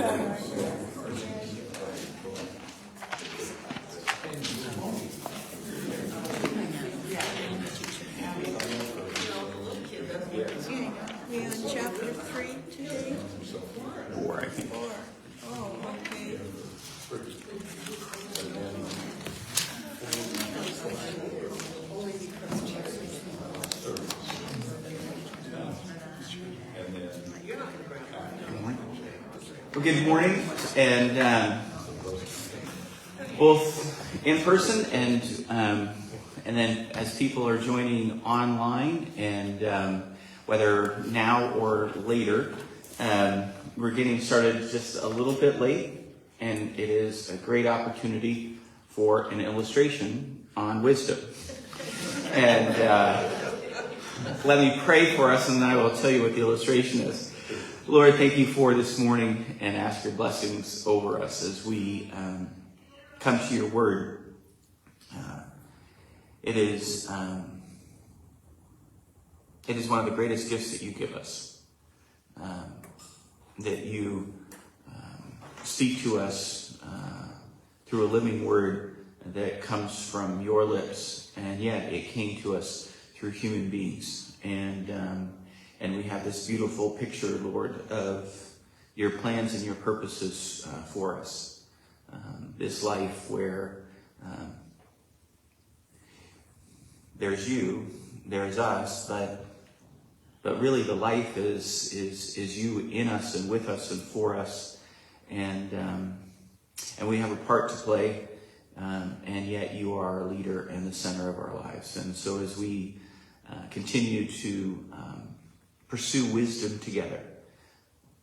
We on chapter 3 today? 4, I think. 4. Oh, okay. Well, good morning, and both in person and then as people are joining online, and whether now or later, we're getting started just a little bit late, and it is a great opportunity for an illustration on wisdom. And let me pray for us, and then I will tell you what the illustration is. Lord, thank you for this morning, and ask your blessings over us as we come to your word. It is one of the greatest gifts that you give us, that you speak to us through a living word that comes from your lips, and yet it came to us through human beings. And we have this beautiful picture, Lord, of your plans and your purposes for us. This life where there's you, there's us, but really the life is you in us and with us and for us. And we have a part to play, and yet you are our leader and the center of our lives. And so as we continue to pursue wisdom together,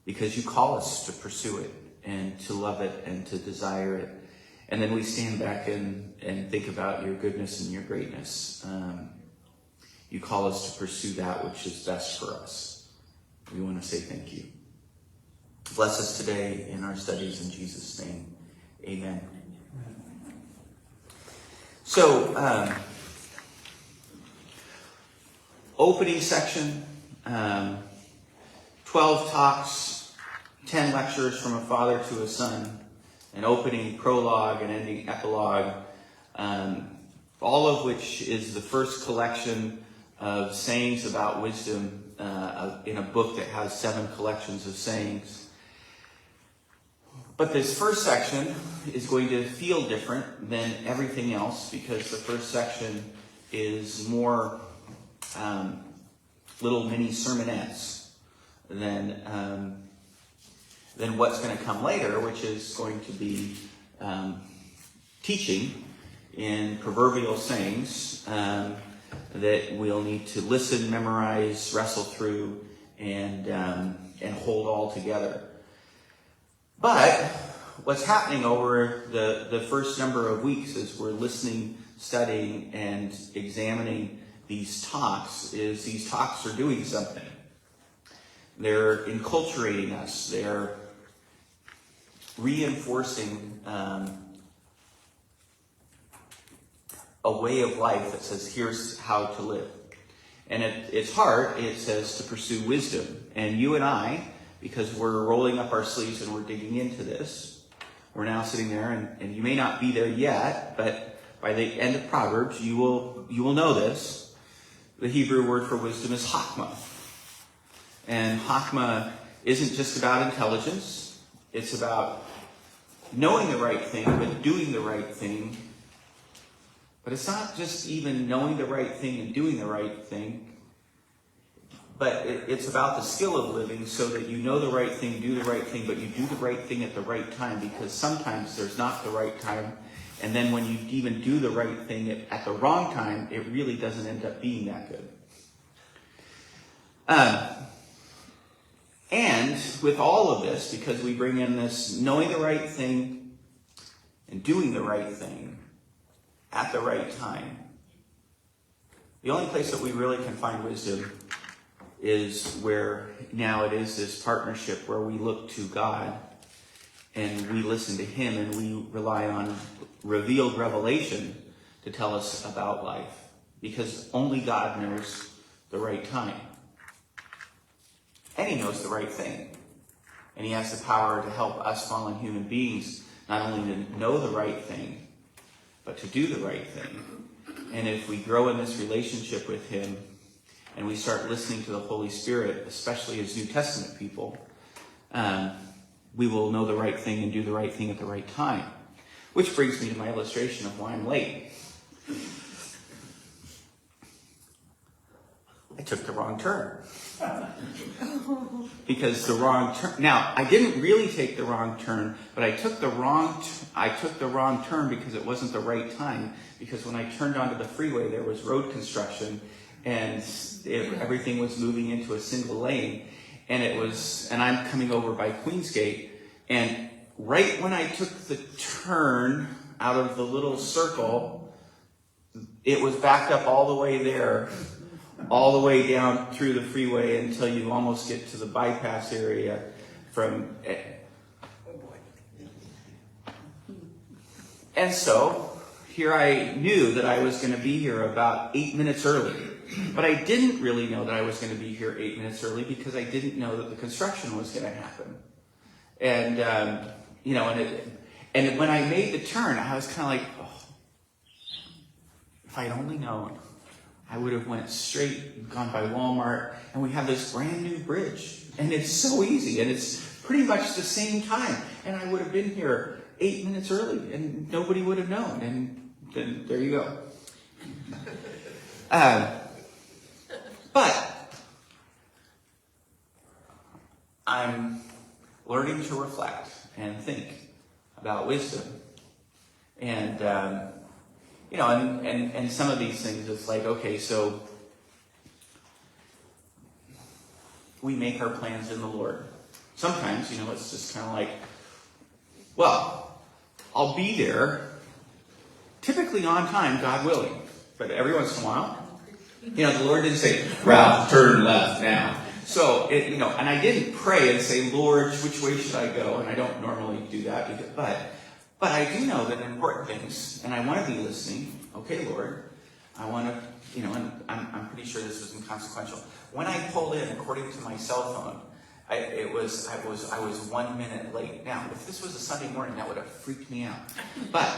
because you call us to pursue it and to love it and to desire it. And then we stand back and think about your goodness and your greatness. You call us to pursue that which is best for us. We want to say thank you. Bless us today in our studies in Jesus' name. Amen. So, opening section, 12 talks, 10 lectures from a father to a son, an opening prologue, an ending epilogue, all of which is the first collection of sayings about wisdom in a book that has 7 collections of sayings. But this first section is going to feel different than everything else, because the first section is more little mini sermonettes than what's going to come later, which is going to be teaching in proverbial sayings that we'll need to listen, memorize, wrestle through, and hold all together. But what's happening over the first number of weeks as we're listening, studying, and examining these talks is these talks are doing something. They're enculturating us. They're reinforcing a way of life that says, here's how to live. And at its heart, it says to pursue wisdom. And you and I, because we're rolling up our sleeves and we're digging into this, we're now sitting there, and you may not be there yet, but by the end of Proverbs, you will know this. The Hebrew word for wisdom is chachma. And chachma isn't just about intelligence. It's about knowing the right thing, but doing the right thing. But it's not just even knowing the right thing and doing the right thing, but it's about the skill of living so that you know the right thing, do the right thing, but you do the right thing at the right time, because sometimes there's not the right time. And then when you even do the right thing at the wrong time, it really doesn't end up being that good. And with all of this, because we bring in this knowing the right thing and doing the right thing at the right time, the only place that we really can find wisdom is where now it is this partnership where we look to God and we listen to him and we rely on revealed revelation to tell us about life, because only God knows the right time. And he knows the right thing. And he has the power to help us fallen human beings not only to know the right thing, but to do the right thing. And if we grow in this relationship with him and we start listening to the Holy Spirit, especially as New Testament people, we will know the right thing and do the right thing at the right time. Which brings me to my illustration of why I'm late. I took the wrong turn. Because the wrong turn. Now, I didn't really take the wrong turn, but I took the wrong turn because it wasn't the right time. Because when I turned onto the freeway, there was road construction, and everything was moving into a single lane. And I'm coming over by Queensgate, and right when I took the turn out of the little circle, it was backed up all the way there, all the way down through the freeway until you almost get to the bypass area from. And so here I knew that I was going to be here about 8 minutes early. But I didn't really know that I was going to be here 8 minutes early because I didn't know that the construction was going to happen. And, and when I made the turn, I was kind of like, oh, if I'd only known, I would have went straight, gone by Walmart, and we have this brand new bridge. And it's so easy, and it's pretty much the same time. And I would have been here 8 minutes early, and nobody would have known. And then there you go. But I'm learning to reflect and think about wisdom. And, and some of these things, it's like, okay, so we make our plans in the Lord. Sometimes, it's just kind of like, well, I'll be there, typically on time, God willing. But every once in a while, the Lord didn't say, Ralph, turn left now. So, and I didn't pray and say, Lord, which way should I go? And I don't normally do that, but I do know that in important things, and I want to be listening. Okay, Lord, I want to, and I'm pretty sure this was inconsequential. When I pulled in, according to my cell phone, I was 1 minute late. Now, if this was a Sunday morning, that would have freaked me out. But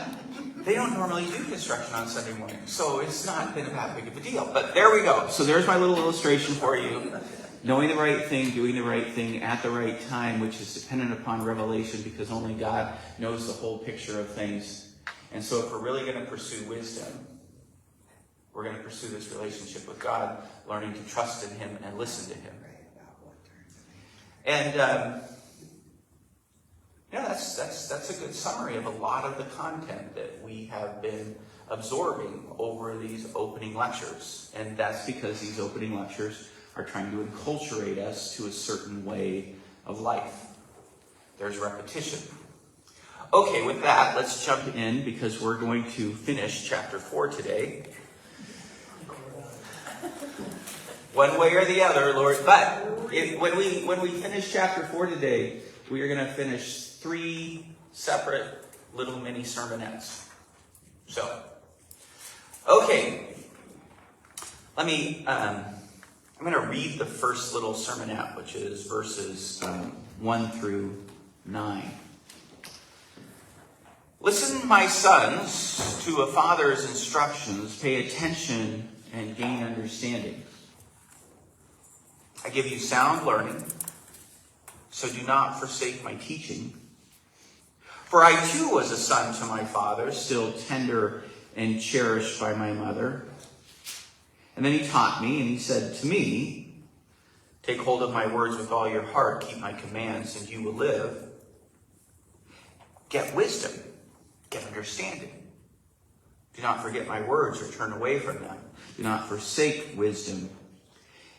they don't normally do construction on Sunday morning, so it's not been that big of a deal. But there we go. So there's my little illustration for you. Knowing the right thing, doing the right thing at the right time, which is dependent upon revelation because only God knows the whole picture of things. And so if we're really going to pursue wisdom, we're going to pursue this relationship with God, learning to trust in him and listen to him. And that's a good summary of a lot of the content that we have been absorbing over these opening lectures. And that's because these opening lectures are trying to enculturate us to a certain way of life. There's repetition. Okay, with that, let's jump in because we're going to finish chapter 4 today. One way or the other, Lord. But when we finish chapter 4 today, we are going to finish 3 separate little mini sermonettes. So, okay. I'm going to read the first little sermonette, which is verses 1 through 9. Listen, my sons, to a father's instructions. Pay attention and gain understanding. I give you sound learning, so do not forsake my teaching. For I too was a son to my father, still tender and cherished by my mother. And then he taught me, and he said to me, take hold of my words with all your heart, keep my commands, and you will live. Get wisdom, get understanding. Do not forget my words or turn away from them. Do not forsake wisdom.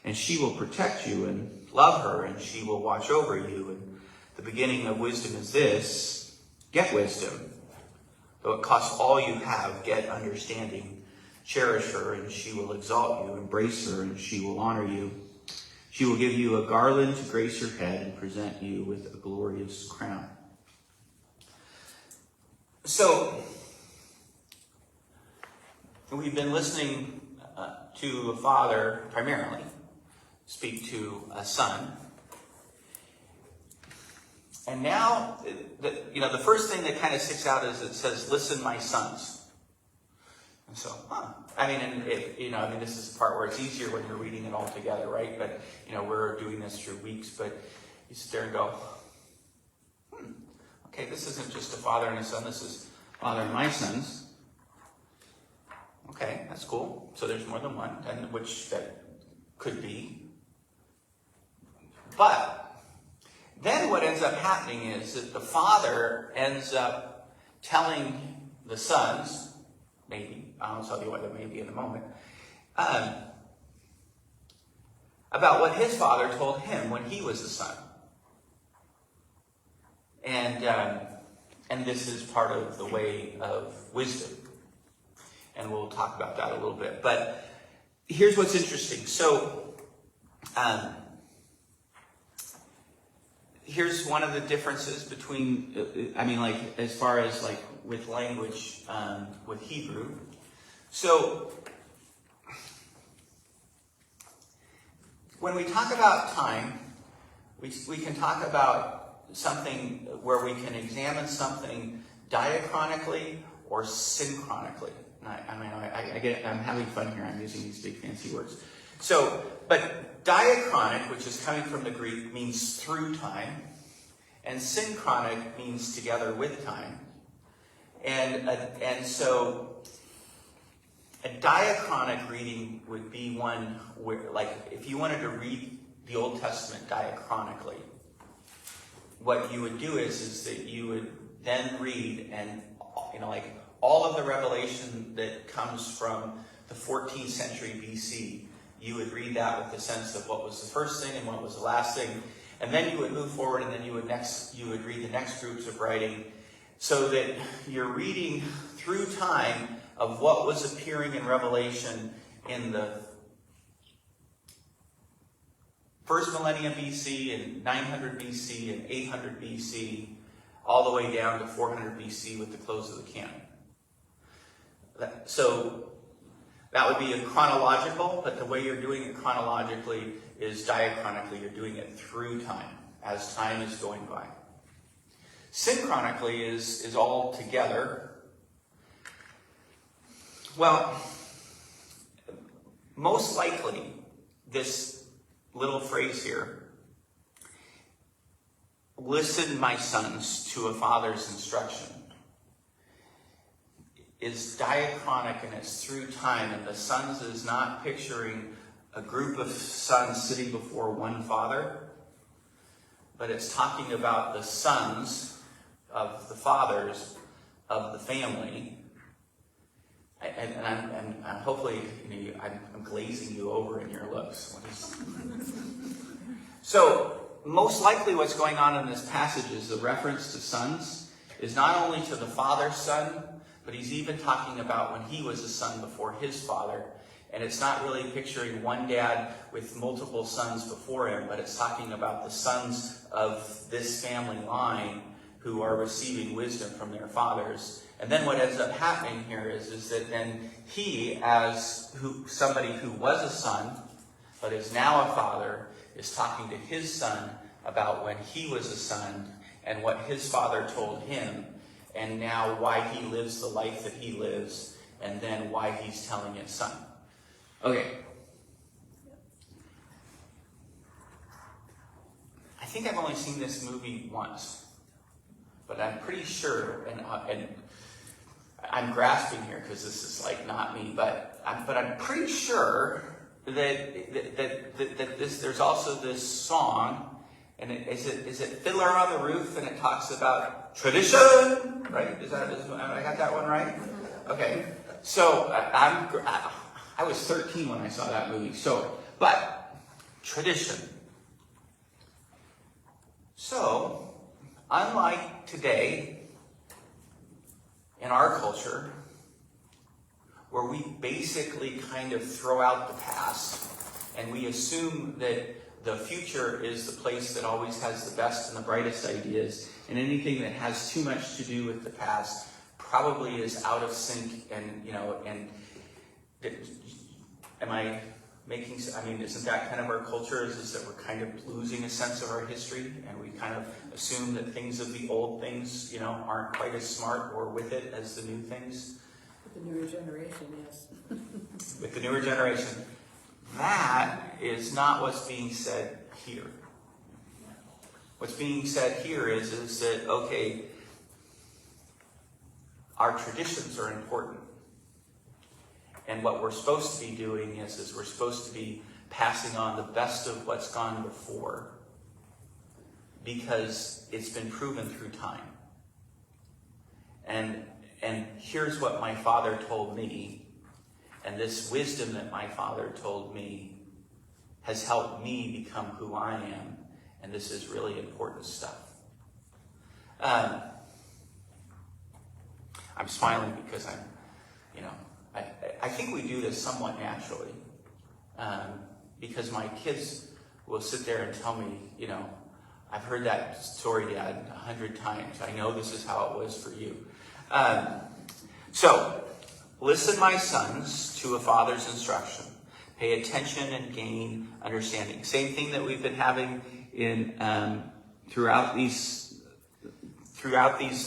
And she will protect you, and love her, and she will watch over you. And the beginning of wisdom is this: get wisdom. Though it costs all you have, get understanding. Cherish her, and she will exalt you. Embrace her, and she will honor you. She will give you a garland to grace your head and present you with a glorious crown. So, we've been listening to a father primarily speak to a son. And now, the first thing that kind of sticks out is it says, "Listen, my sons." And so, this is the part where it's easier when you're reading it all together, right? But, we're doing this through weeks, but you sit there and go, okay, this isn't just a father and a son, this is father and my sons. Okay, that's cool. So there's more than one, and which that could be. But then what ends up happening is that the father ends up telling the sons, maybe, I'll tell you what it may be in a moment, about what his father told him when he was a son. And this is part of the way of wisdom. And we'll talk about that a little bit. But here's what's interesting. So, here's one of the differences between, as far as with language, with Hebrew. So, when we talk about time, we can talk about something where we can examine something diachronically or synchronically. I'm having fun here. I'm using these big fancy words. So, but diachronic, which is coming from the Greek, means through time, and synchronic means together with time. And so, a diachronic reading would be one where, if you wanted to read the Old Testament diachronically, what you would do is that you would then read and, all of the revelation that comes from the 14th century BC, you would read that with the sense of what was the first thing and what was the last thing. And then you would move forward, and then you would read the next groups of writing, so that you're reading through time of what was appearing in Revelation in the first millennium BC and 900 BC and 800 BC, all the way down to 400 BC with the close of the canon. So that would be a chronological, but the way you're doing it chronologically is diachronically. You're doing it through time, as time is going by. Synchronically is all together. Well, most likely, this little phrase here, "Listen, my sons, to a father's instruction," is diachronic and it's through time, and the sons is not picturing a group of sons sitting before one father, but it's talking about the sons of the fathers of the family. And I'm hopefully, I'm glazing you over in your looks. So, most likely what's going on in this passage is the reference to sons is not only to the father's son, but he's even talking about when he was a son before his father. And it's not really picturing one dad with multiple sons before him, but it's talking about the sons of this family line who are receiving wisdom from their fathers. And then what ends up happening here is that then he, as somebody who was a son, but is now a father, is talking to his son about when he was a son and what his father told him, and now why he lives the life that he lives, and then why he's telling his son. Okay. I think I've only seen this movie once, but I'm pretty sure, and I'm grasping here because this is not me, but I'm pretty sure that there's also this song. And is it Fiddler on the Roof? And it talks about tradition, right? I got that one right? Okay. So I was 13 when I saw that movie. But tradition. So, unlike today, in our culture, where we basically kind of throw out the past and we assume that the future is the place that always has the best and the brightest ideas, and anything that has too much to do with the past probably is out of sync. And am I isn't that kind of our culture, is that we're kind of losing a sense of our history, and we kind of assume that things of the old things, aren't quite as smart or with it as the new things? With the newer generation, yes. With the newer generation. That is not what's being said here. What's being said here is that, okay, our traditions are important. And what we're supposed to be doing is we're supposed to be passing on the best of what's gone before, because it's been proven through time. And here's what my father told me, and this wisdom that my father told me has helped me become who I am, and this is really important stuff. I'm smiling because I think we do this somewhat naturally, because my kids will sit there and tell me, I've heard that story, Dad, 100 times. I know this is how it was for you. So, listen, my sons, to a father's instruction. Pay attention and gain understanding. Same thing that we've been having in throughout these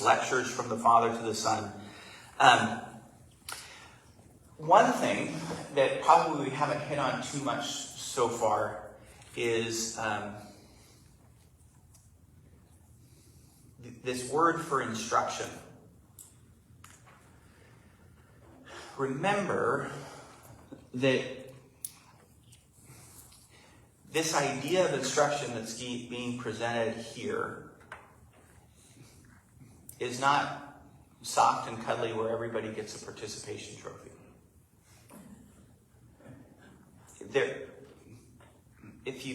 lectures from the father to the son. One thing that probably we haven't hit on too much so far is this word for instruction. Remember that this idea of instruction that's being presented here is not soft and cuddly where everybody gets a participation trophy. If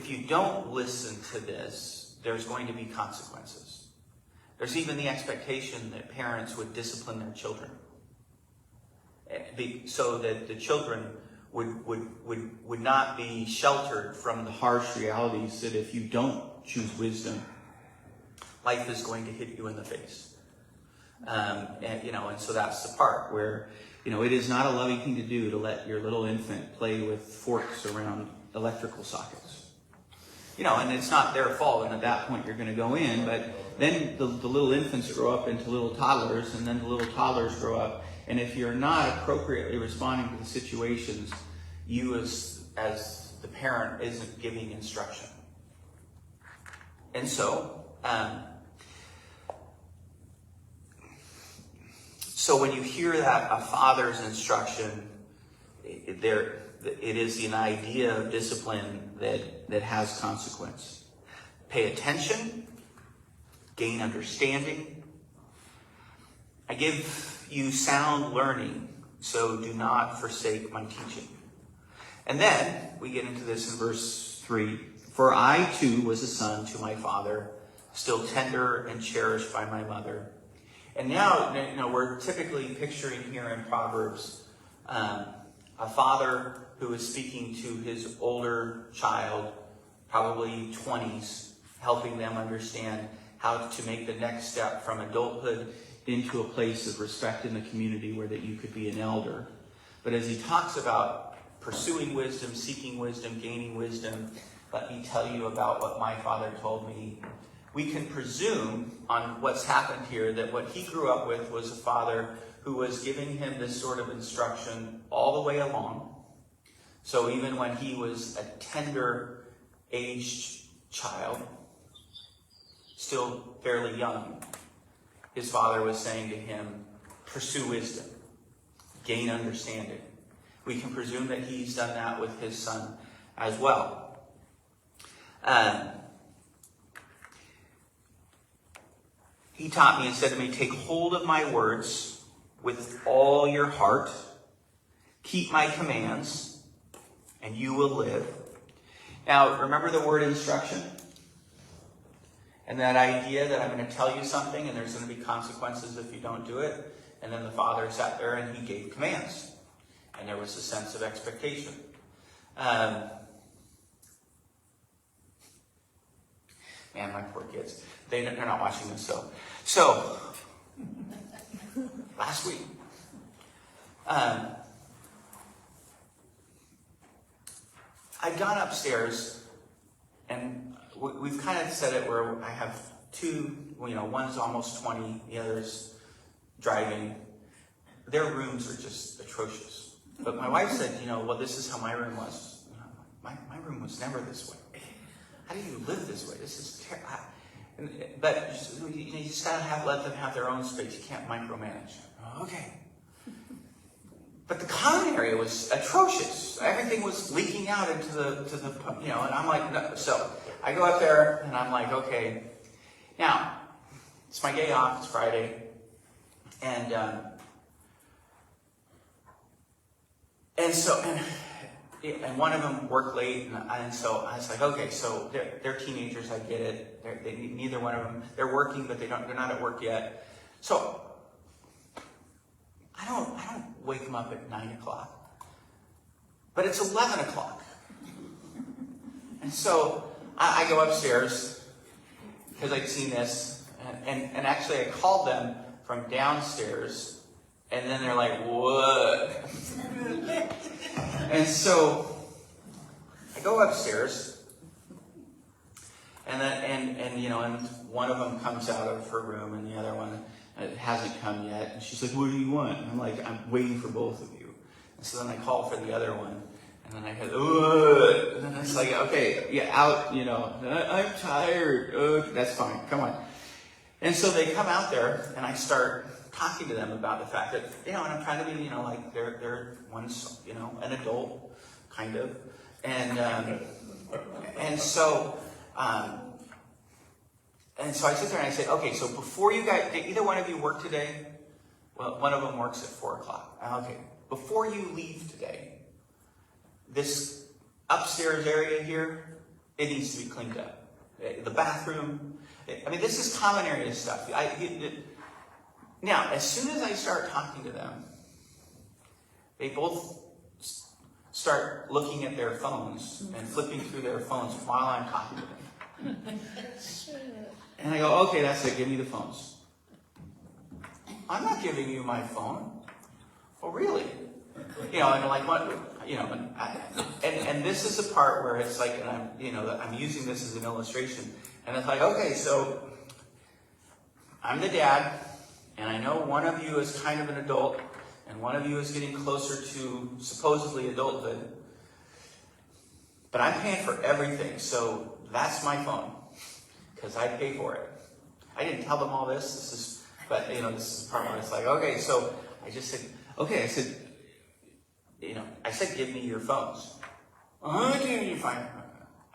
you don't listen to this, there's going to be consequences. There's even the expectation that parents would discipline their children, so that the children would not be sheltered from the harsh realities that if you don't choose wisdom, life is going to hit you in the face. And so that's the part where, it is not a loving thing to do to let your little infant play with forks around electrical sockets. And it's not their fault, and at that point you're going to go in, but then the little infants grow up into little toddlers, and then the little toddlers grow up, and if you're not appropriately responding to the situations, you as the parent isn't giving instruction. And so, when you hear that a father's instruction, it is an idea of discipline that has consequence. Pay attention, gain understanding. I give you sound learning, so do not forsake my teaching. And then we get into this in verse 3. For I too was a son to my father, still tender and cherished by my mother. And now, we're typically picturing here in Proverbs a father who is speaking to his older child, probably 20s, helping them understand how to make the next step from adulthood into a place of respect in the community where that you could be an elder. But as he talks about pursuing wisdom, seeking wisdom, gaining wisdom, let me tell you about what my father told me. We can presume on what's happened here that what he grew up with was a father who was giving him this sort of instruction all the way along. So even when he was a tender aged child, still fairly young, his father was saying to him, pursue wisdom, gain understanding. We can presume that he's done that with his son as well. He taught me and said to me, take hold of my words with all your heart, keep my commands, and you will live. Now, remember the word instruction? And that idea that I'm going to tell you something and there's going to be consequences if you don't do it. And then the father sat there and he gave commands. And there was a sense of expectation. Man, my poor kids. They're not watching this, So, last week, I'd gone upstairs, and we've kind of said it where I have two, one's almost 20, the other's driving. Their rooms are just atrocious. But my wife said, well, this is how my room was. My room was never this way. How do you live this way? This is terrible. But you just gotta let them have their own space. You can't micromanage. Okay. But the common area was atrocious. Everything was leaking out into the and I'm like, no. So I go up there and I'm like, okay. Now, it's my day off. It's Friday, and one of them worked late, and so I was like, okay, so they're teenagers. I get it. Neither one of them. They're working, but they're not at work yet. So I don't wake them up at 9 o'clock, but it's 11 o'clock, and so I go upstairs because I'd seen this, and actually I called them from downstairs, and then they're like, what? And so I go upstairs, and one of them comes out of her room, and the other one hasn't come yet. And she's like, what do you want? And I'm like, I'm waiting for both of you. And so then I call for the other one, and then I hear, ugh. And then it's like, okay, yeah, out, I'm tired. That's fine, come on. And so they come out there, and I start talking to them about the fact that, and I'm trying to be, like they're one's, an adult, kind of. And so I sit there and I say, okay, so before you guys, did either one of you work today? Well, one of them works at 4 o'clock. Okay, before you leave today, this upstairs area here, it needs to be cleaned up. The bathroom, this is common area stuff. Now, as soon as I start talking to them, they both start looking at their phones and flipping through their phones while I'm talking to them. And I go, okay, that's it, give me the phones. I'm not giving you my phone. Oh, really? And like what, and this is the part where it's like, and I'm using this as an illustration. And it's like, okay, so I'm the dad, and I know one of you is kind of an adult, and one of you is getting closer to supposedly adulthood. But I'm paying for everything, so that's my phone, because I pay for it. I didn't tell them all this. But this is the part where it's like, okay, so I just said, okay, I said, give me your phones. Okay, you're fine.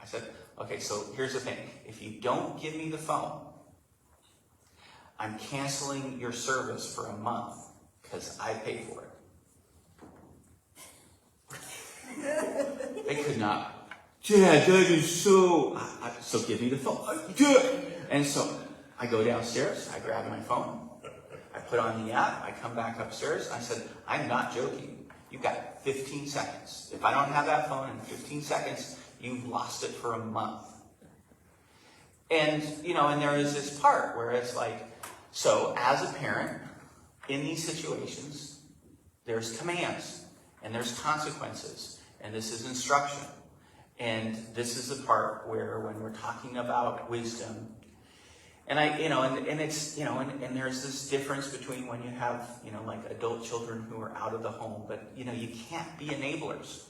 I said, okay, so here's the thing. If you don't give me the phone, I'm canceling your service for a month because I pay for it. They could not. Dad, that is so... So give me the phone. And so I go downstairs. I grab my phone. I put on the app. I come back upstairs. I said, I'm not joking. You've got 15 seconds. If I don't have that phone in 15 seconds, you've lost it for a month. And, and there is this part where it's like, so as a parent, in these situations, there's commands and there's consequences, and this is instruction. And this is the part where when we're talking about wisdom, and it's, and there's this difference between when you have, like adult children who are out of the home, but, you can't be enablers.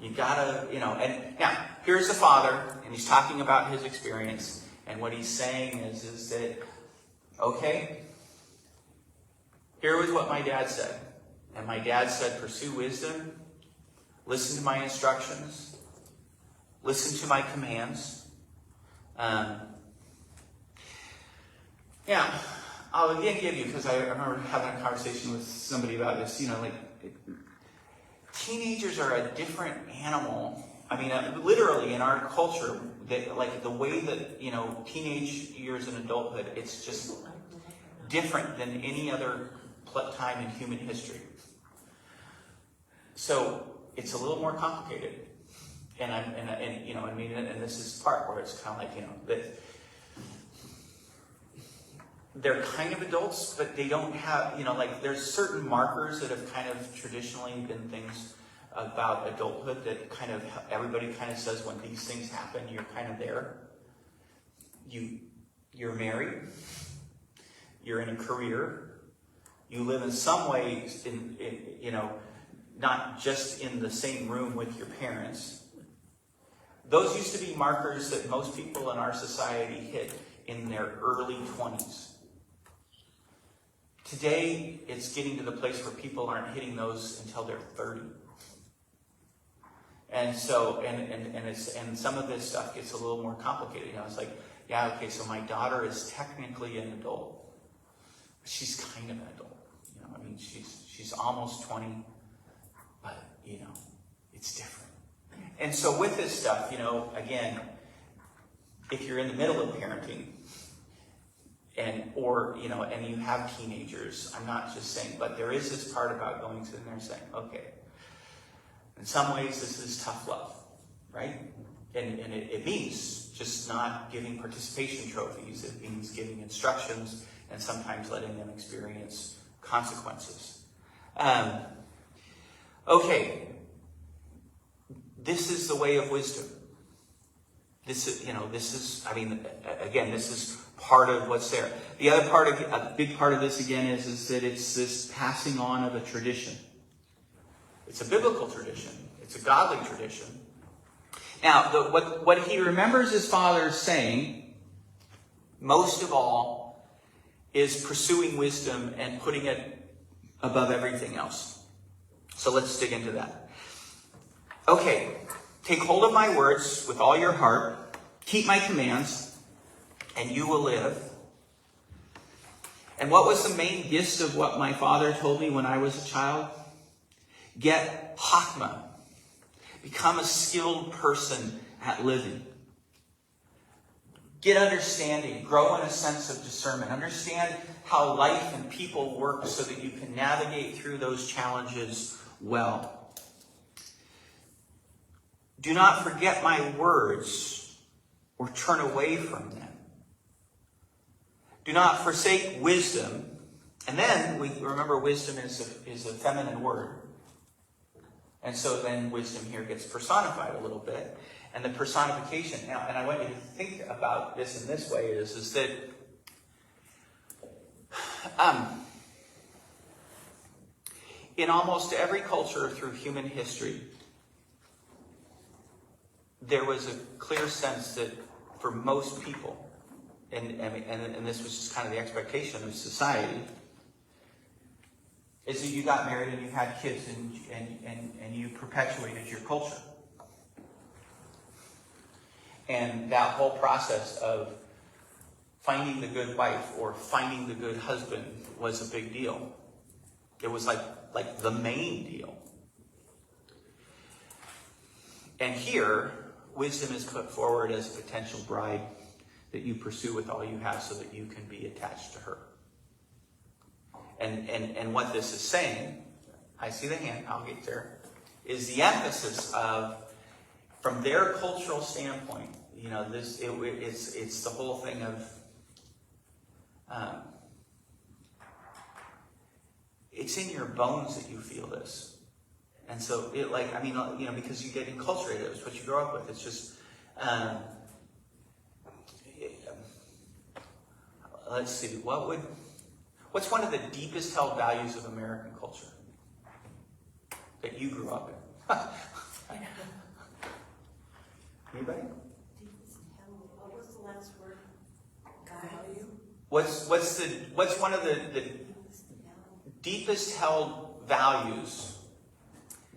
You gotta, and now, here's the father, and he's talking about his experience, and what he's saying is that, okay, here was what my dad said. And my dad said, pursue wisdom, listen to my instructions, listen to my commands. I'll again give you, because I remember having a conversation with somebody about this, teenagers are a different animal. Literally in our culture, the way that, teenage years and adulthood, it's just different than any other time in human history. So it's a little more complicated. And this is the part where it's kind of like, that they're kind of adults, but they don't have, there's certain markers that have kind of traditionally been things about adulthood that kind of everybody kind of says when these things happen, you're kind of there. You're married. You're in a career. You live in some ways in not just in the same room with your parents. Those used to be markers that most people in our society hit in their early 20s. Today, it's getting to the place where people aren't hitting those until they're 30. And so, and some of this stuff gets a little more complicated. It's like, yeah, okay, so my daughter is technically an adult. She's kind of an adult. She's almost 20, but, it's different. And so with this stuff, again, if you're in the middle of parenting, and you have teenagers, I'm not just saying, but there is this part about going to them and saying, okay, in some ways this is tough love, right? And it means just not giving participation trophies. It means giving instructions and sometimes letting them experience consequences. Okay, this is the way of wisdom. This is part of what's there. The other part of, a big part of this again is that it's this passing on of a tradition. It's a biblical tradition. It's a godly tradition. Now, what he remembers his father saying, most of all, is pursuing wisdom and putting it above everything else. So let's dig into that. Okay, take hold of my words with all your heart, keep my commands, and you will live. And what was the main gist of what my father told me when I was a child? Get hakma. Become a skilled person at living. Get understanding. Grow in a sense of discernment. Understand how life and people work so that you can navigate through those challenges well. Do not forget my words or turn away from them. Do not forsake wisdom. And then we remember wisdom is a feminine word. And so then wisdom here gets personified a little bit. And the personification, now, and I want you to think about this in this way, is that in almost every culture through human history, there was a clear sense that for most people, and this was just kind of the expectation of society, is that you got married and you had kids and you perpetuated your culture. And that whole process of finding the good wife or finding the good husband was a big deal. It was like the main deal. And here, wisdom is put forward as a potential bride that you pursue with all you have so that you can be attached to her. And what this is saying, I see the hand, I'll get there, is the emphasis of, from their cultural standpoint, it's the whole thing of, it's in your bones that you feel this. And so because you get enculturated, it's what you grow up with. It's just, let's see, what's one of the deepest held values of American culture that you grew up in? Anybody? What was the last word? Value. What's one of the deepest held values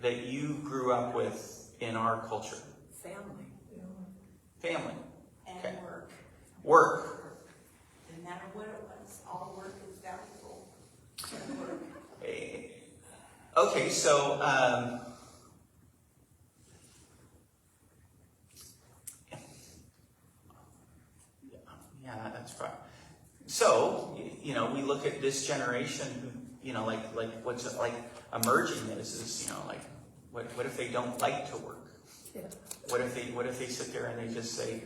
that you grew up with in our culture? Family. Family. And Okay. work. Work. No matter what it was, all work is valuable. Work. Okay, so yeah, that's right. So we look at this generation who like what's it like emerging is what if they don't like to work? Yeah. What if they sit there and they just say,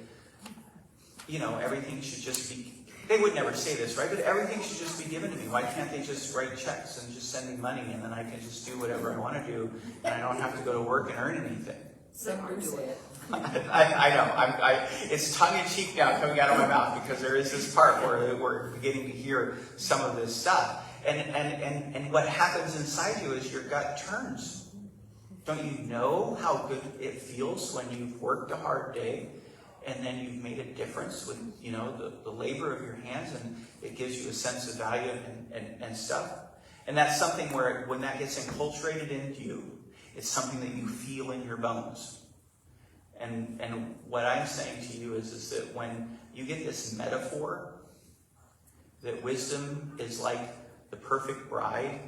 everything should just be they would never say this, right? But everything should just be given to me. Why can't they just write checks and just send me money and then I can just do whatever I want to do and I don't have to go to work and earn anything? Some do it. I know. It's tongue-in-cheek now coming out of my mouth because there is this part where we're beginning to hear some of this stuff. And what happens inside you is your gut turns. Don't you know how good it feels when you've worked a hard day and then you've made a difference with, the labor of your hands, and it gives you a sense of value and stuff? And that's something where when that gets enculturated into you, it's something that you feel in your bones. And what I'm saying to you is that when you get this metaphor that wisdom is like the perfect bride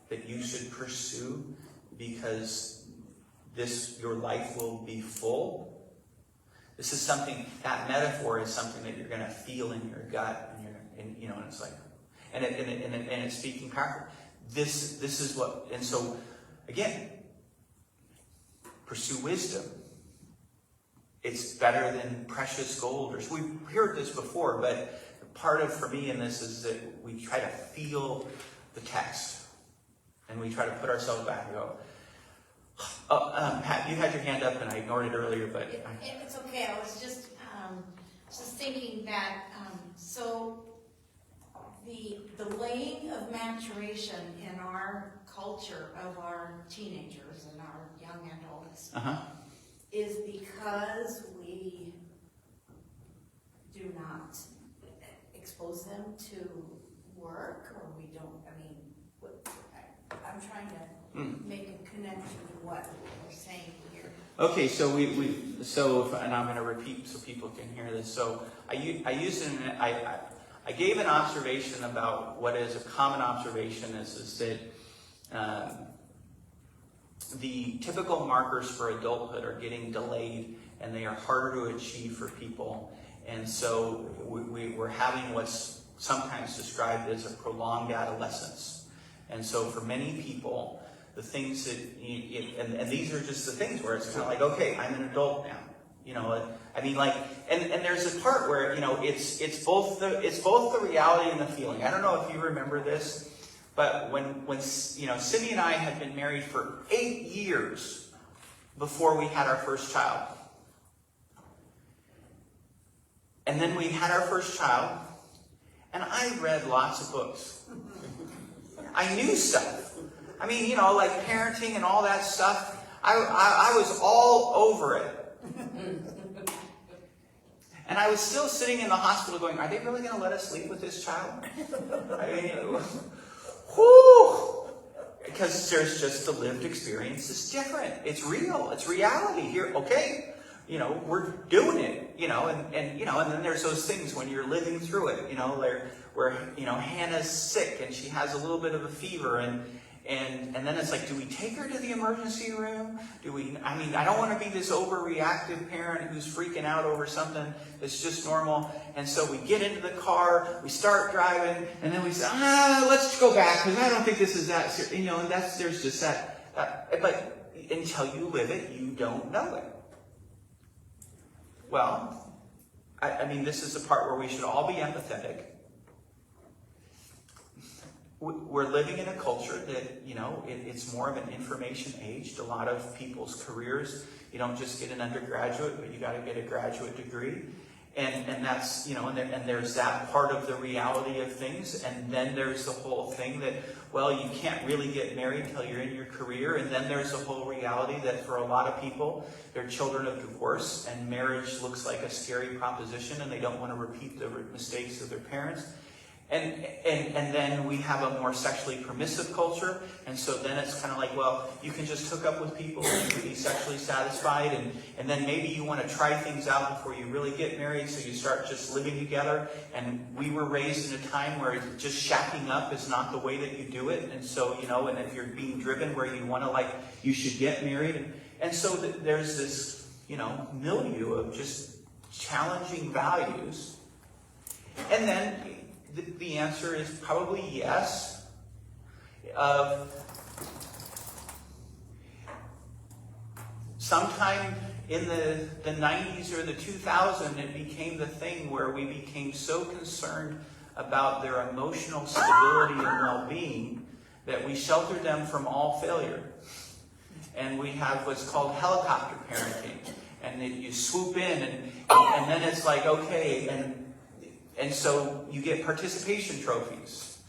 that you should pursue because your life will be full. This is something, that metaphor is something that you're going to feel in your gut, and it's like, and it's speaking powerful. This is what, and so again, pursue wisdom. It's better than precious gold. We've heard this before, but part of, for me in this, is that we try to feel the text. And we try to put ourselves back and go, Pat, you had your hand up and I ignored it earlier, but... It's okay. I was just thinking that, so the laying of maturation in our culture of our teenagers and our young adults is because we do not expose them to work, or we don't, I'm trying to make a connection to what we're saying here. Okay, so and I'm going to repeat so people can hear this. So I gave an observation about what is a common observation is that the typical markers for adulthood are getting delayed and they are harder to achieve for people. And so we're having what's sometimes described as a prolonged adolescence. And so for many people, the things that, and these are just the things where it's kind of like, okay, I'm an adult now. And there's a part where, it's both the reality and the feeling. I don't know if you remember this, but when Cindy and I had been married for 8 years before we had our first child. And then we had our first child, and I read lots of books. I knew stuff. Like parenting and all that stuff. I was all over it. And I was still sitting in the hospital going, are they really going to let us leave with this child? Because there's just the lived experience is different. It's real. It's reality here. Okay. We're doing it, and then there's those things when you're living through it, where Hannah's sick and she has a little bit of a fever and then it's like, do we take her to the emergency room? I don't want to be this overreactive parent who's freaking out over something that's just normal. And so we get into the car, we start driving, and then we say, let's go back because I don't think this is that serious. And there's just that, but until you live it, you don't know it. Well, this is the part where we should all be empathetic. We're living in a culture that, it's more of an information age. A lot of people's careers, you don't just get an undergraduate, but you got to get a graduate degree. And that's, and there's that part of the reality of things. And then there's the whole thing that, well, you can't really get married until you're in your career. And then there's the whole reality that for a lot of people, they're children of divorce and marriage looks like a scary proposition and they don't want to repeat the mistakes of their parents. And then we have a more sexually permissive culture, and so then it's kind of like, well, you can just hook up with people and you can be sexually satisfied, and then maybe you want to try things out before you really get married, so you start just living together. And we were raised in a time where just shacking up is not the way that you do it, and so, and if you're being driven where you want to, you should get married. And so there's this, milieu of just challenging values. And then the answer is probably yes. Sometime in the 90s or the 2000s, it became the thing where we became so concerned about their emotional stability and well-being that we sheltered them from all failure. And we have what's called helicopter parenting. And then you swoop in, and then it's like, okay, and so you get participation trophies.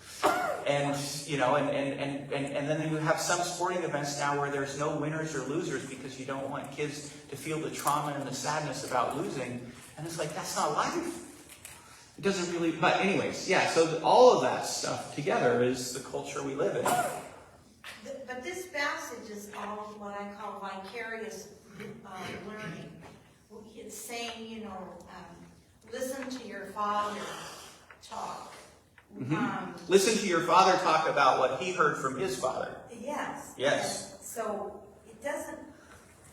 And, you know, and then you have some sporting events now where there's no winners or losers because you don't want kids to feel the trauma and the sadness about losing. And it's like, that's not life. It doesn't really, but anyways, yeah, so all of that stuff together is the culture we live in. But this passage is all what I call vicarious learning. It's saying, you know, listen to your father talk. Listen to your father talk about what he heard from his father. Yes. Yes. And so it doesn't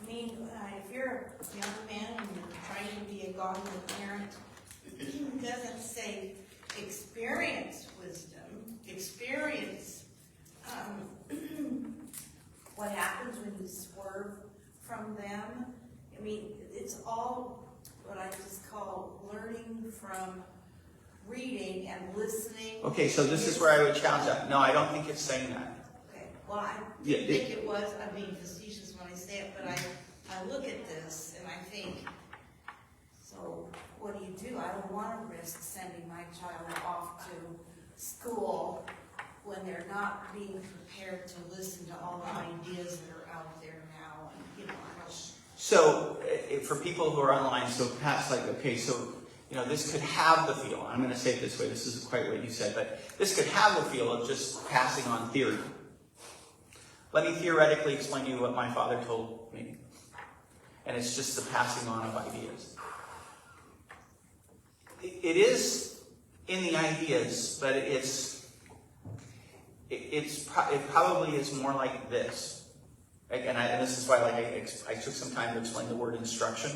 mean if you're a young man and you're trying to be a godly parent, it doesn't say experience wisdom, experience what happens when you swerve from them. I mean, it's all what I just call learning from reading and listening. Okay, so this is where I would challenge that. No, I don't think it's saying that. Okay, well, I didn't think it was. I'm being facetious when I say it, but I look at this and I think, so what do? I don't want to risk sending my child off to school when they're not being prepared to listen to all the ideas that are out there now. And, you know, I don't. So, for people who are online, so Pat's like, okay, so, you know, this could have the feel, I'm going to say it this way, this isn't quite what you said, but this could have the feel of just passing on theory. Let me theoretically explain to you what my father told me. And it's just the passing on of ideas. It is in the ideas, but it probably is more like this. And this is why I took some time to explain the word instruction.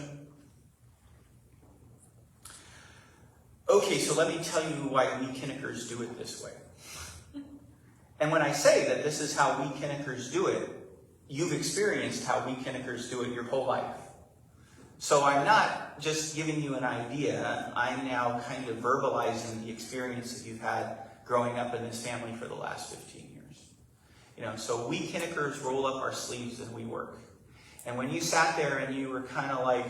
Okay, so let me tell you why we Kinnickers do it this way. And when I say that this is how we Kinnickers do it, you've experienced how we Kinnickers do it your whole life. So I'm not just giving you an idea, I'm now kind of verbalizing the experience that you've had growing up in this family for the last 15 years. You know, so we Kinnickers roll up our sleeves and we work. And when you sat there and you were kind of like,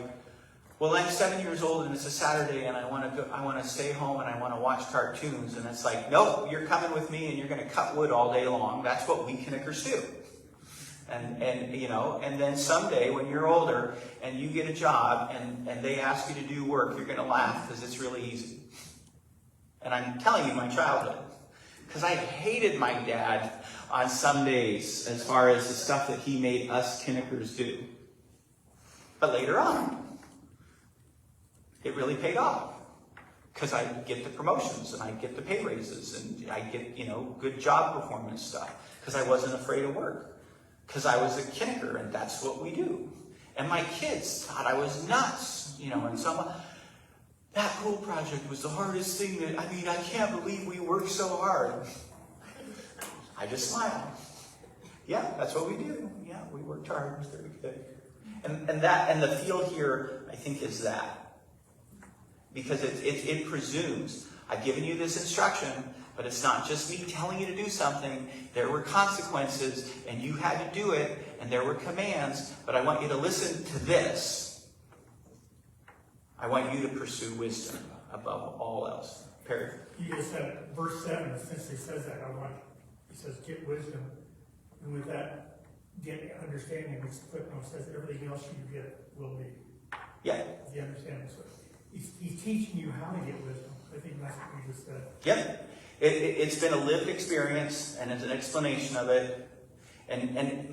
well, I'm 7 years old and it's a Saturday and I want to stay home and I want to watch cartoons, and it's like, nope, you're coming with me and you're going to cut wood all day long. That's what we Kinnickers do. And you know, and then someday when you're older and you get a job and they ask you to do work, you're going to laugh because it's really easy. And I'm telling you my childhood, because I hated my dad on some days as far as the stuff that he made us Kinnickers do. But later on, it really paid off. Because I get the promotions and I get the pay raises and I get, you know, good job performance stuff. Because I wasn't afraid of work. Because I was a Kinnicker and that's what we do. And my kids thought I was nuts, you know, and that pool project was the hardest thing I can't believe we worked so hard. I just smiled. Yeah, that's what we do. Yeah, we worked hard. It was very good. And the feel here, I think, is that. Because it presumes, I've given you this instruction, but it's not just me telling you to do something. There were consequences, and you had to do it, and there were commands, but I want you to listen to this. I want you to pursue wisdom above all else. Perry? You just said verse 7, since he says that, he says, get wisdom. And with that, get understanding, which footnote says everything else you get will be. Yeah. You understand this? He's teaching you how to get wisdom. I think that's what you just said. Yep. It's been a lived experience, and it's an explanation of it. And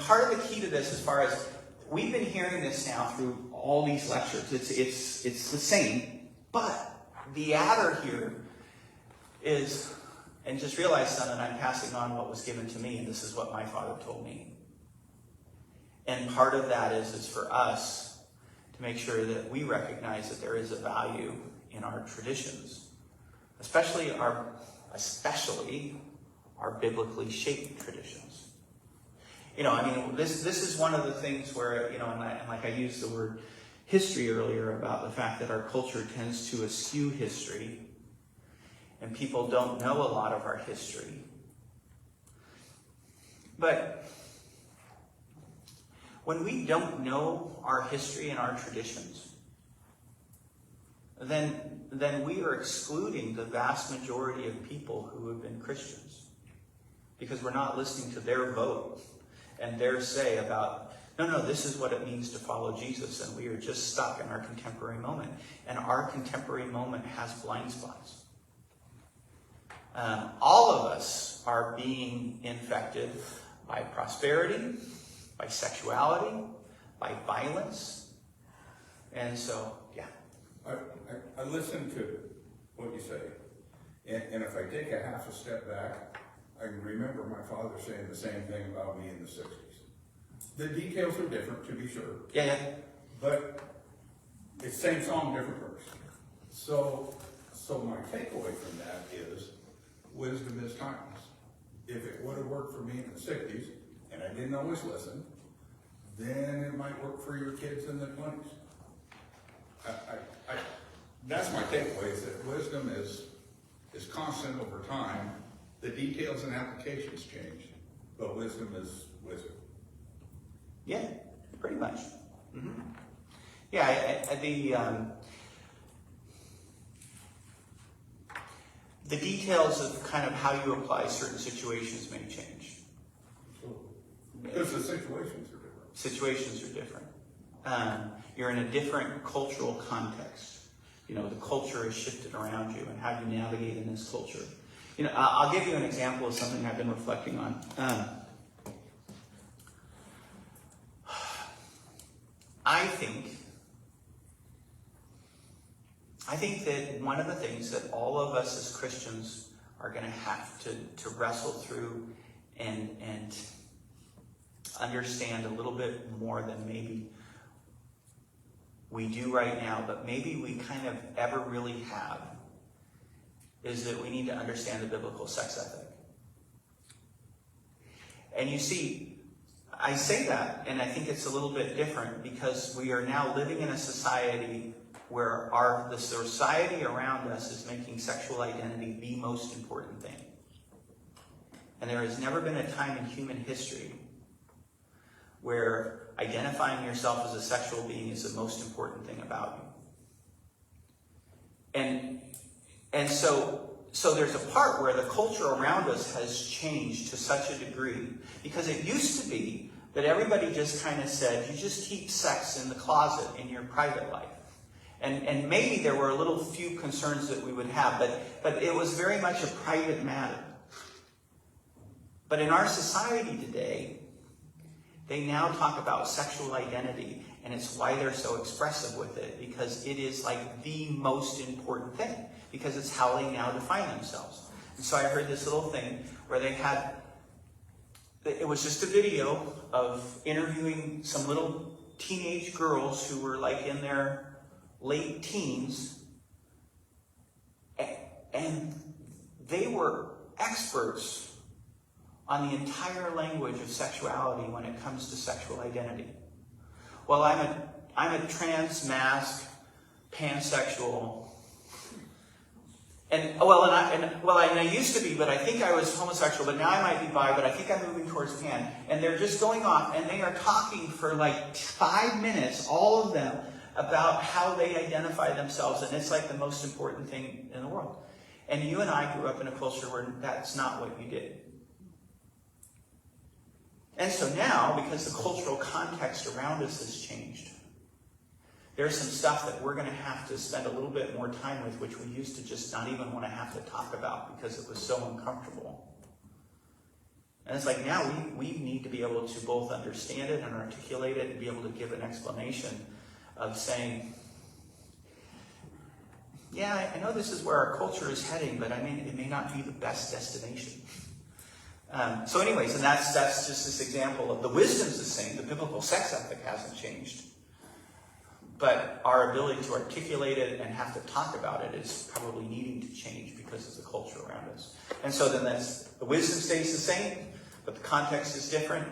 part of the key to this, as far as we've been hearing this now through all these lectures, it's the same, but the adder here is, and just realize, son, that I'm passing on what was given to me, and this is what my father told me. And part of that is for us to make sure that we recognize that there is a value in our traditions, especially our biblically shaped traditions. This is one of the things where, and like I used the word history earlier about the fact that our culture tends to eschew history, and people don't know a lot of our history. But when we don't know our history and our traditions, then we are excluding the vast majority of people who have been Christians, because we're not listening to their vote and their say about, no, this is what it means to follow Jesus, and we are just stuck in our contemporary moment. And our contemporary moment has blind spots. All of us are being infected by prosperity, by sexuality, by violence. And so, yeah. I listen to what you say, and if I take a half a step back, I can remember my father saying the same thing about me in the 60s. The details are different, to be sure. Yeah. But it's same song, different verse. So my takeaway from that is wisdom is timeless. If it would have worked for me in the 60s, and I didn't always listen, then it might work for your kids in the 20s. That's my takeaway, is that wisdom is constant over time. The details and applications change, but wisdom is wisdom. Yeah, pretty much. Mm-hmm. Yeah, the details of kind of how you apply certain situations may change. Because the situations are different. Situations are different. You're in a different cultural context. The culture is shifted around you, and how do you navigate in this culture? I'll give you an example of something I've been reflecting on. I think that one of the things that all of us as Christians are going to have to wrestle through and understand a little bit more than maybe we do right now, but maybe we kind of ever really have, is that we need to understand the biblical sex ethic. And you see, I say that, and I think it's a little bit different, because we are now living in a society where the society around us is making sexual identity the most important thing. And there has never been a time in human history where identifying yourself as a sexual being is the most important thing about you. And so there's a part where the culture around us has changed to such a degree, because it used to be that everybody just kind of said, you just keep sex in the closet in your private life. And maybe there were a little few concerns that we would have, but it was very much a private matter. But in our society today, they now talk about sexual identity, and it's why they're so expressive with it, because it is like the most important thing, because it's how they now define themselves. And so I heard this little thing where it was just a video of interviewing some little teenage girls who were like in their late teens, and they were experts on the entire language of sexuality when it comes to sexual identity. Well, I'm a trans, masc, pansexual, I used to be, but I think I was homosexual, but now I might be bi, but I think I'm moving towards pan. And they're just going off, and they are talking for like 5 minutes, all of them, about how they identify themselves, and it's like the most important thing in the world. And you and I grew up in a culture where that's not what you did. And so now, because the cultural context around us has changed, there's some stuff that we're going to have to spend a little bit more time with, which we used to just not even want to have to talk about because it was so uncomfortable. And it's like now we need to be able to both understand it and articulate it and be able to give an explanation of saying, yeah, I know this is where our culture is heading, but I mean, it may not be the best destination. So anyways, and that's just this example of the wisdom's the same. The biblical sex ethic hasn't changed. But our ability to articulate it and have to talk about it is probably needing to change because of the culture around us. And so then the wisdom stays the same, but the context is different.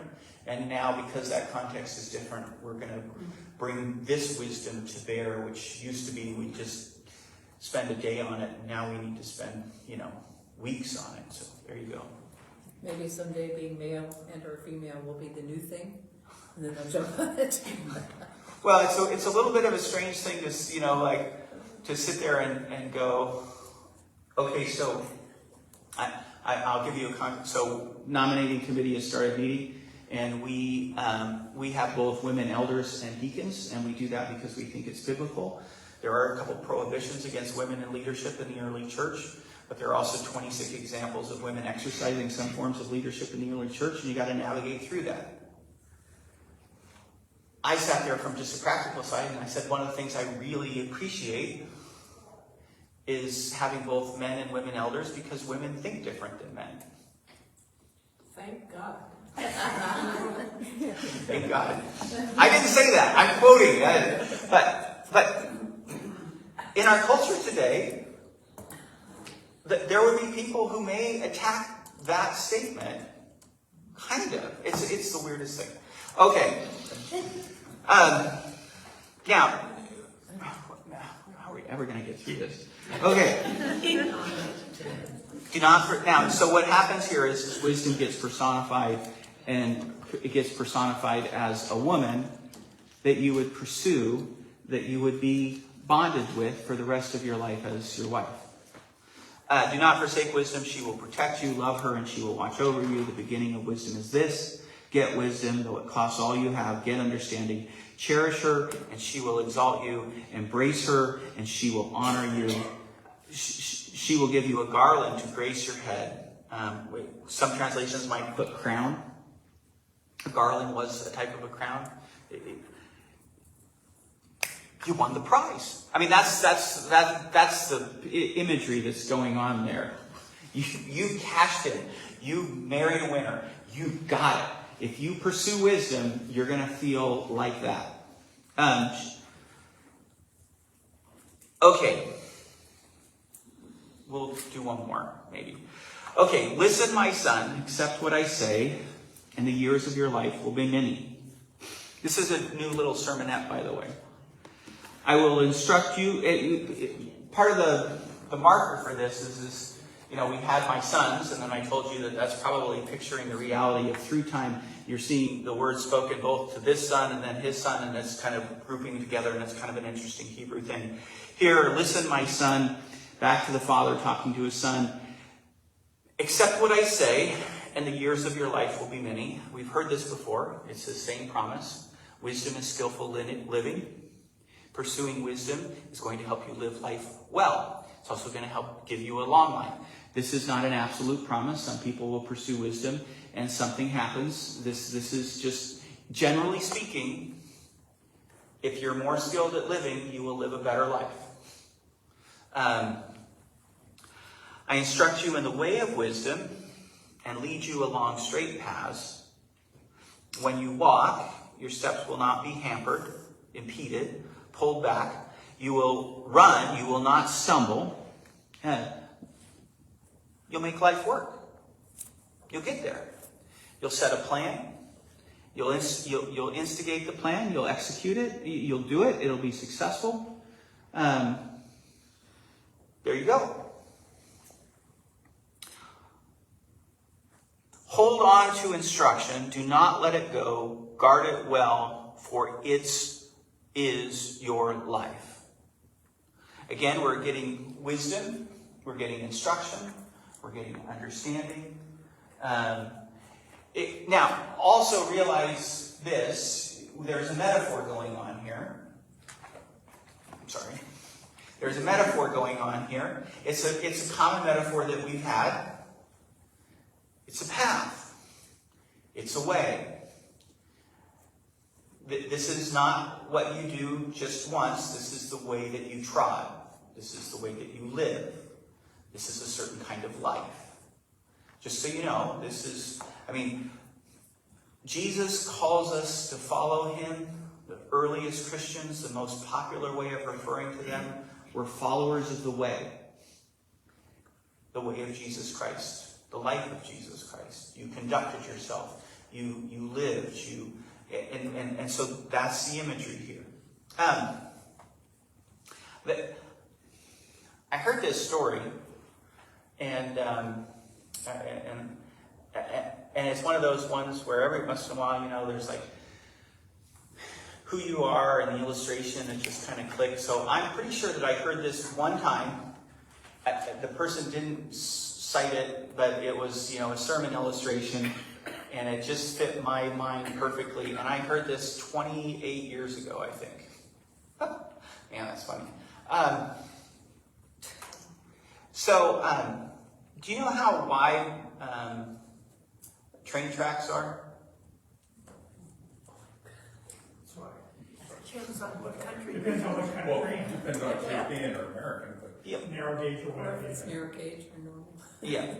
And now, because that context is different, we're going to bring this wisdom to bear, which used to be we just spend a day on it, and now we need to spend, weeks on it. So there you go. Maybe someday being male and or female will be the new thing, and then they'll jump on it. Well, it's a little bit of a strange thing to, to sit there and go, okay, so I'll give you a context. So nominating committee has started meeting, and we have both women elders and deacons, and we do that because we think it's biblical. There are a couple prohibitions against women in leadership in the early church, but there are also 26 examples of women exercising some forms of leadership in the early church, and you got to navigate through that. I sat there from just a practical side, and I said one of the things I really appreciate is having both men and women elders, because women think different than men. Thank God. Thank God. I didn't say that. I'm quoting. But in our culture today, there would be people who may attack that statement. Kind of. It's the weirdest thing. Okay. Now, how are we ever going to get through this? Okay. So what happens here is wisdom gets personified, and it gets personified as a woman that you would pursue, that you would be bonded with for the rest of your life as your wife. Do not forsake wisdom. She will protect you. Love her, and she will watch over you. The beginning of wisdom is this: get wisdom, though it costs all you have. Get understanding. Cherish her, and she will exalt you. Embrace her, and she will honor you. She will give you a garland to grace your head. Some translations might put crown. A garland was a type of a crown. You won the prize. I mean, that's the imagery that's going on there. You cashed in. You married a winner. You got it. If you pursue wisdom, you're going to feel like that. Okay. We'll do one more, maybe. Okay, listen, my son, accept what I say, and the years of your life will be many. This is a new little sermonette, by the way. I will instruct you. Part of the marker for this is we had my sons, and then I told you that that's probably picturing the reality of through time. You're seeing the word spoken both to this son and then his son, and that's kind of grouping together, and it's kind of an interesting Hebrew thing. Here, listen, my son, back to the father talking to his son. Accept what I say, and the years of your life will be many. We've heard this before. It's the same promise. Wisdom is skillful living. Pursuing wisdom is going to help you live life well. It's also going to help give you a long life. This is not an absolute promise. Some people will pursue wisdom and something happens. This is just, generally speaking, if you're more skilled at living, you will live a better life. I instruct you in the way of wisdom and lead you along straight paths. When you walk, your steps will not be hampered, impeded, pulled back. You will run, you will not stumble. You'll make life work. You'll get there. You'll set a plan. You'll instigate the plan. You'll execute it. You'll do it. It'll be successful. There you go. Hold on to instruction. Do not let it go. Guard it well, for it is your life. Again, we're getting wisdom. We're getting instruction. We're getting understanding. Now, also realize this. There's a metaphor going on here. I'm sorry. There's a metaphor going on here. It's a common metaphor that we've had. It's a path. It's a way. This is not what you do just once. This is the way that you trod. This is the way that you live. This is a certain kind of life. Just so you know, Jesus calls us to follow him. The earliest Christians, the most popular way of referring to them, were followers of the way. The way of Jesus Christ. The life of Jesus Christ. You conducted yourself you lived, and so that's the imagery here. I heard this story, and it's one of those ones where every once in a while, there's like who you are and the illustration, it just kind of clicks. So I'm pretty sure that I heard this one time. The person didn't cite it, but it was, a sermon illustration, and it just fit my mind perfectly. And I heard this 28 years ago, I think. Man, that's funny. Do you know how wide train tracks are? Depends on what country. Depends on what kind Well, of train. depends on if European or American, but. Yep. Narrow gauge or Or whatever. if it's narrow gauge or normal. Yeah.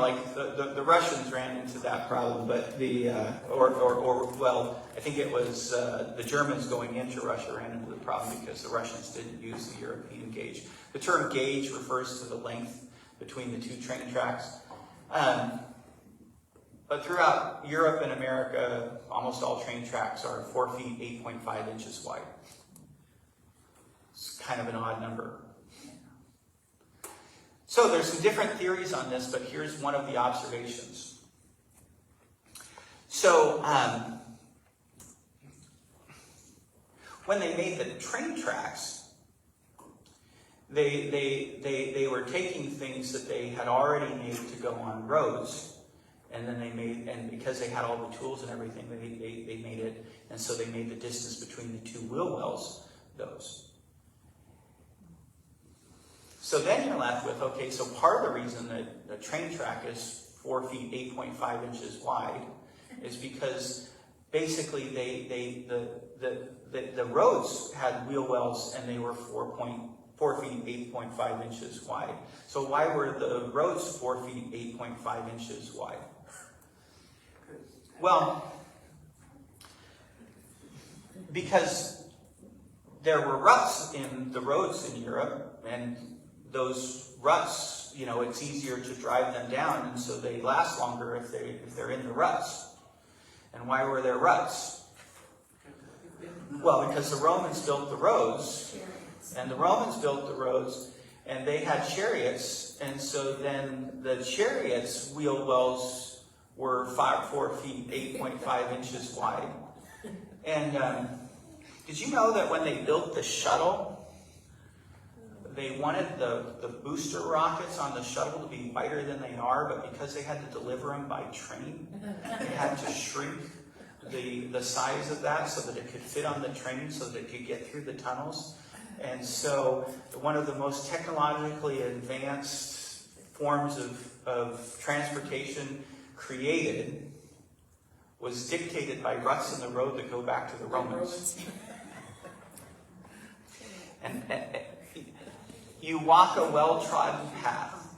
Like the Russians ran into that problem, but I think it was the Germans going into Russia ran into the problem because the Russians didn't use the European gauge. The term gauge refers to the length between the two train tracks. But throughout Europe and America, almost all train tracks are 4 feet, 8.5 inches wide. It's kind of an odd number. So there's some different theories on this, but here's one of the observations. So when they made the train tracks, they were taking things that they had already made to go on roads, and then and because they had all the tools and everything, they made it, and so they made the distance between the two wheel wells those. So then you're left with, okay, so part of the reason that the train track is 4 feet, 8.5 inches wide is because basically the roads had wheel wells and they were 4 feet, 8.5 inches wide. So why were the roads 4 feet, 8.5 inches wide? Well, because there were ruts in the roads in Europe, and those ruts, it's easier to drive them down, and so they last longer if they're in the ruts. And why were there ruts? Well, because the Romans built the roads, and they had chariots, and so then the chariots' wheel wells were 4 feet, 8.5 inches wide. And did you know that when they built the shuttle, they wanted the booster rockets on the shuttle to be wider than they are, but because they had to deliver them by train, they had to shrink the size of that so that it could fit on the train, so that it could get through the tunnels. And so one of the most technologically advanced forms of transportation created was dictated by ruts in the road that go back to the Romans. And you walk a well-trodden path.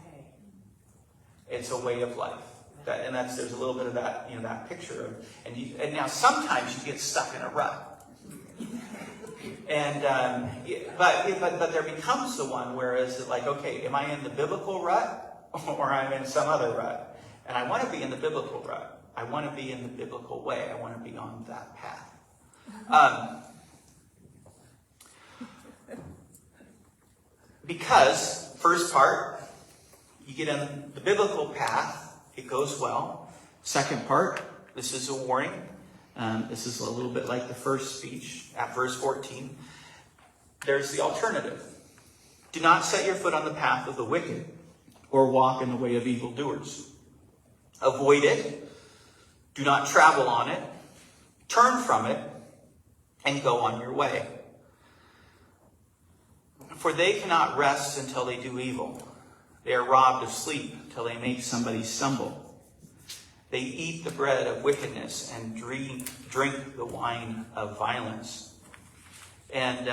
It's a way of life. There's a little bit of that, that picture of, and now sometimes you get stuck in a rut. And but there becomes the one where it's like, okay, am I in the biblical rut or I'm in some other rut? And I want to be in the biblical rut. I want to be in the biblical way. I want to be on that path. Because, first part, you get on the biblical path, it goes well. Second part, this is a warning. This is a little bit like the first speech at verse 14. There's the alternative. Do not set your foot on the path of the wicked or walk in the way of evildoers. Avoid it. Do not travel on it. Turn from it and go on your way. For they cannot rest until they do evil. They are robbed of sleep until they make somebody stumble. They eat the bread of wickedness and drink the wine of violence. And,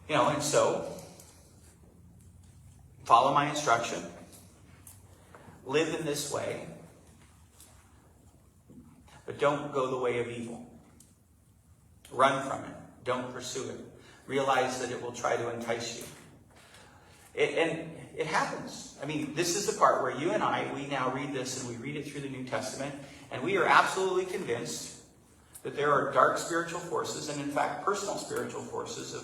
and so, follow my instruction. Live in this way. But don't go the way of evil. Run from it. Don't pursue it. Realize that it will try to entice you. And it happens. I mean, this is the part where you and I, we now read this and we read it through the New Testament, and we are absolutely convinced that there are dark spiritual forces, and in fact personal spiritual forces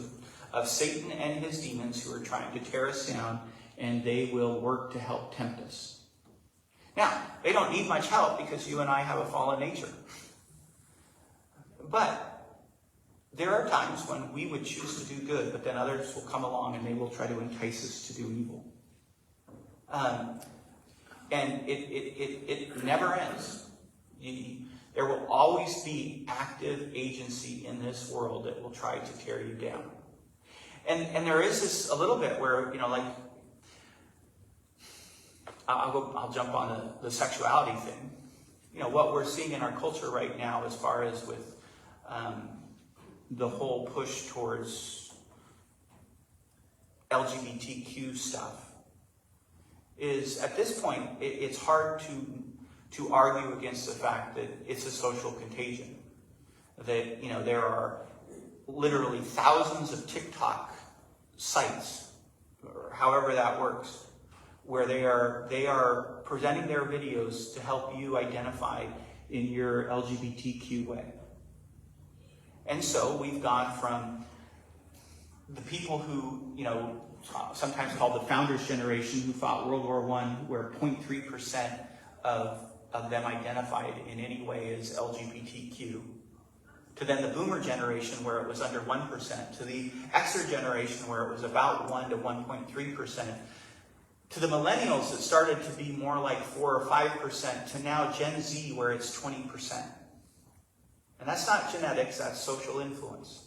of Satan and his demons who are trying to tear us down, and they will work to help tempt us. Now, they don't need much help because you and I have a fallen nature. But there are times when we would choose to do good, but then others will come along and they will try to entice us to do evil. And it never ends. There will always be active agency in this world that will try to tear you down. And there is this a little bit where, like, I'll jump on the sexuality thing. What we're seeing in our culture right now as far as with the whole push towards LGBTQ stuff is, at this point, it's hard to argue against the fact that it's a social contagion. That, there are literally thousands of TikTok sites, or however that works, where they are presenting their videos to help you identify in your LGBTQ way. And so we've gone from the people who, sometimes called the Founders Generation, who fought World War I, where 0.3% of them identified in any way as LGBTQ, to then the Boomer generation, where it was under 1%, to the Xer generation, where it was about 1 to 1.3%, to the Millennials, that started to be more like 4 or 5%, to now Gen Z, where it's 20%. And that's not genetics, that's social influence.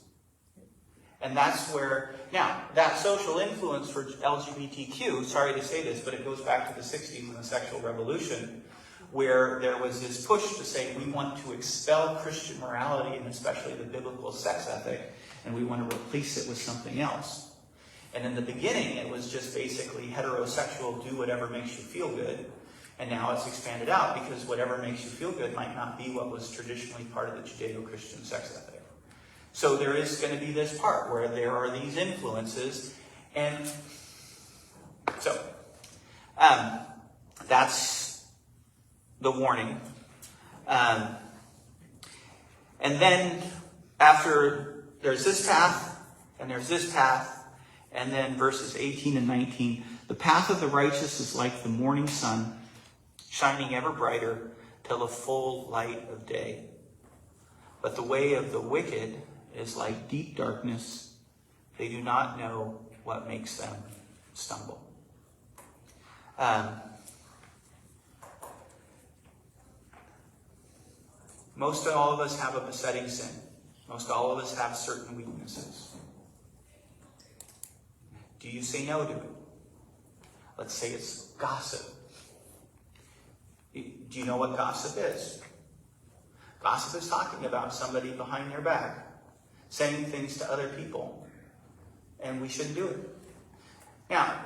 And that's where, now, that social influence for LGBTQ, sorry to say this, but it goes back to the 60s and the sexual revolution, where there was this push to say we want to expel Christian morality, and especially the biblical sex ethic, and we want to replace it with something else. And in the beginning, it was just basically heterosexual, do whatever makes you feel good. And now it's expanded out, because whatever makes you feel good might not be what was traditionally part of the Judeo-Christian sex ethic. So there is going to be this part where there are these influences, and so that's the warning. And then after, there's this path, and there's this path, and then verses 18 and 19, the path of the righteous is like the morning sun, shining ever brighter till the full light of day. But the way of the wicked is like deep darkness. They do not know what makes them stumble. Most all of us have a besetting sin. Most all of us have certain weaknesses. Do you say no to it? Let's say it's gossip. Do you know what gossip is? Gossip is talking about somebody behind their back, saying things to other people, and we shouldn't do it. Now,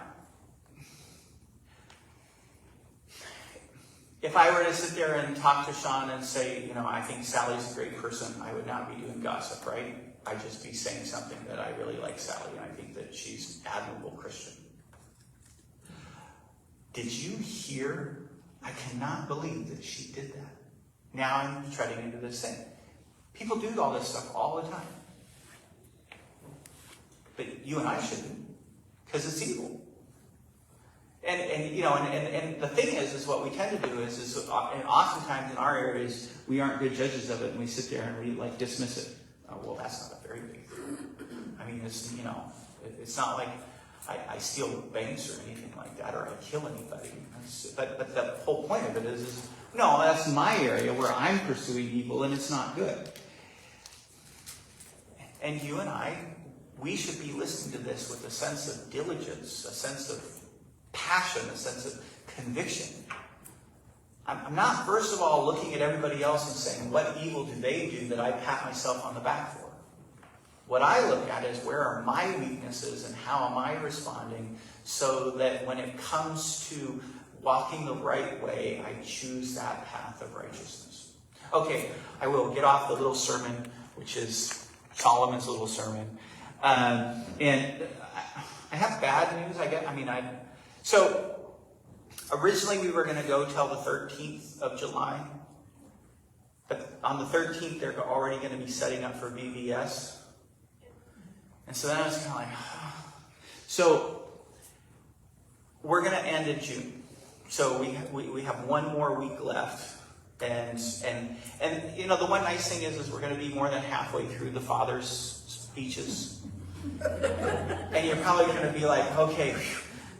if I were to sit there and talk to Sean and say, I think Sally's a great person, I would not be doing gossip, right? I'd just be saying something that I really like Sally, and I think that she's an admirable Christian. Did you hear? I cannot believe that she did that. Now I'm treading into this thing. People do all this stuff all the time. But you and I shouldn't, because it's evil. And the thing is what we tend to do is and oftentimes in our areas, we aren't good judges of it, and we sit there and we dismiss it. Oh, well, that's not a very big deal. I mean, it's not like I steal banks or anything like that, or I kill anybody. But the whole point of it is no, that's my area where I'm pursuing evil, and it's not good. And you and I, we should be listening to this with a sense of diligence, a sense of passion, a sense of conviction. I'm not, first of all, looking at everybody else and saying, what evil do they do that I pat myself on the back for? What I look at is, where are my weaknesses and how am I responding, so that when it comes to walking the right way, I choose that path of righteousness. Okay, I will get off the little sermon, which is Solomon's little sermon. And I have bad news. So originally we were going to go till the 13th of July. But on the 13th, they're already going to be setting up for VBS. And so then I was kind of like, so we're going to end in June. So we have one more week left. And you know, the one nice thing is we're going to be more than halfway through the Father's speeches. And you're probably going to be like, okay,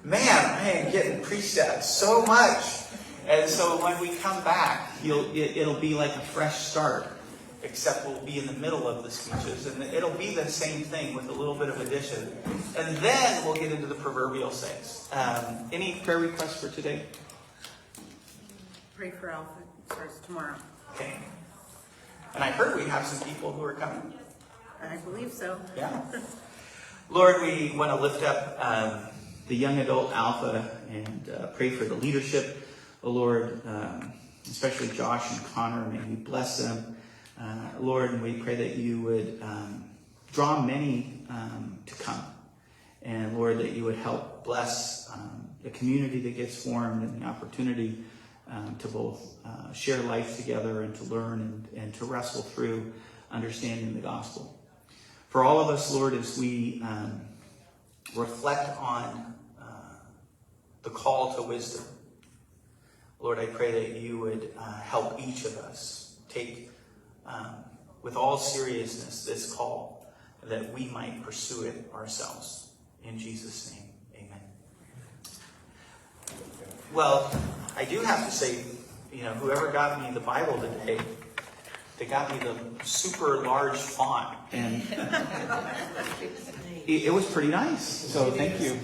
man, I am getting preached so much. And so when we come back, it'll be like a fresh start, except we'll be in the middle of the speeches. And it'll be the same thing with a little bit of addition. And then we'll get into the proverbial sayings. Any prayer requests for today? Pray for Alpha. Starts tomorrow. Okay. And I heard we have some people who are coming. I believe so. Yeah. Lord, we want to lift up the young adult Alpha and pray for the leadership. Oh, Lord, especially Josh and Connor, may you bless them. Lord, and we pray that you would draw many to come. And Lord, that you would help bless the community that gets formed and the opportunity to both share life together and to learn and to wrestle through understanding the gospel. For all of us, Lord, as we reflect on the call to wisdom, Lord, I pray that you would help each of us take with all seriousness this call, that we might pursue it ourselves. In Jesus' name, amen. Well, I do have to say, you know, whoever got me the Bible today, they got me the super large font, and it was pretty nice. So thank you.